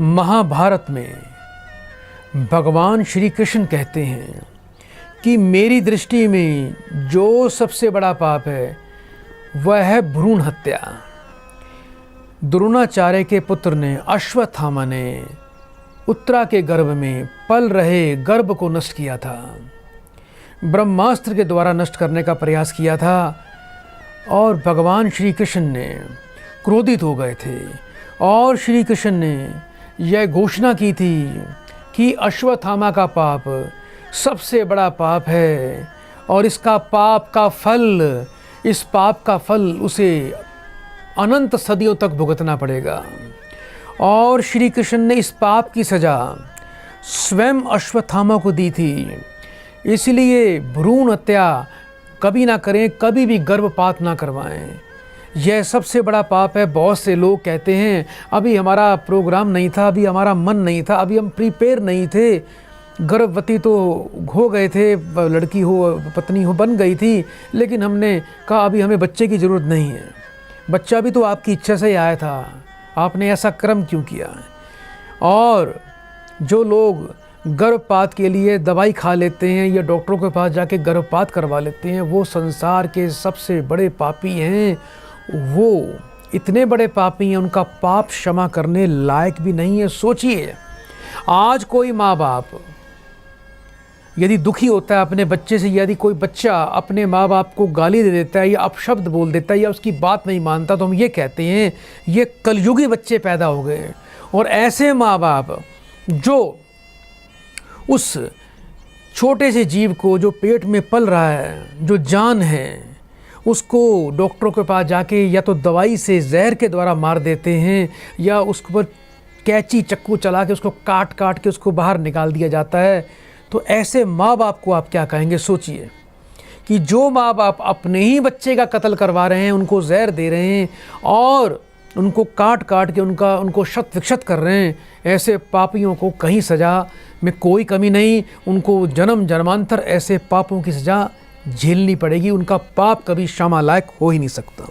महाभारत में भगवान श्री कृष्ण कहते हैं कि मेरी दृष्टि में जो सबसे बड़ा पाप है वह है भ्रूण हत्या। द्रोणाचार्य के पुत्र ने अश्वत्थामा ने उत्तरा के गर्भ में पल रहे गर्भ को नष्ट किया था। ब्रह्मास्त्र के द्वारा नष्ट करने का प्रयास किया था और भगवान श्री कृष्ण ने क्रोधित हो गए थे और श्री कृष्ण ने यह घोषणा की थी कि अश्वत्थामा का पाप सबसे बड़ा पाप है और इस पाप का फल उसे अनंत सदियों तक भुगतना पड़ेगा। और श्री कृष्ण ने इस पाप की सज़ा स्वयं अश्वत्थामा को दी थी। इसलिए भ्रूण हत्या कभी ना करें, कभी भी गर्भपात ना करवाएं। यह सबसे बड़ा पाप है। बहुत से लोग कहते हैं अभी हमारा प्रोग्राम नहीं था, अभी हमारा मन नहीं था, अभी हम प्रिपेयर नहीं थे, गर्भवती तो हो गए थे, लड़की हो पत्नी हो बन गई थी, लेकिन हमने कहा अभी हमें बच्चे की ज़रूरत नहीं है। बच्चा भी तो आपकी इच्छा से ही आया था, आपने ऐसा कर्म क्यों किया? और जो लोग गर्भपात के लिए दवाई खा लेते हैं या डॉक्टरों के पास जाके गर्भपात करवा लेते हैं, वो संसार के सबसे बड़े पापी हैं। वो इतने बड़े पापी हैं, उनका पाप क्षमा करने लायक भी नहीं है। सोचिए, आज कोई माँ बाप यदि दुखी होता है अपने बच्चे से, यदि कोई बच्चा अपने माँ बाप को गाली दे देता है या अपशब्द बोल देता है या उसकी बात नहीं मानता, तो हम ये कहते हैं ये कलयुगी बच्चे पैदा हो गए। और ऐसे माँ बाप जो उस छोटे से जीव को जो पेट में पल रहा है, जो जान है, उसको डॉक्टरों के पास जाके या तो दवाई से जहर के द्वारा मार देते हैं या उसके ऊपर कैंची चक्कू चला के उसको काट काट के उसको बाहर निकाल दिया जाता है। तो ऐसे माँ बाप को आप क्या कहेंगे? सोचिए कि जो माँ बाप अपने ही बच्चे का कत्ल करवा रहे हैं, उनको जहर दे रहे हैं और उनको काट काट के उनको शत विक्षत कर रहे हैं, ऐसे पापियों को कहीं सज़ा में कोई कमी नहीं। उनको जन्म जन्मांतर ऐसे पापों की सज़ा झेलनी पड़ेगी। उनका पाप कभी क्षमा लायक हो ही नहीं सकता।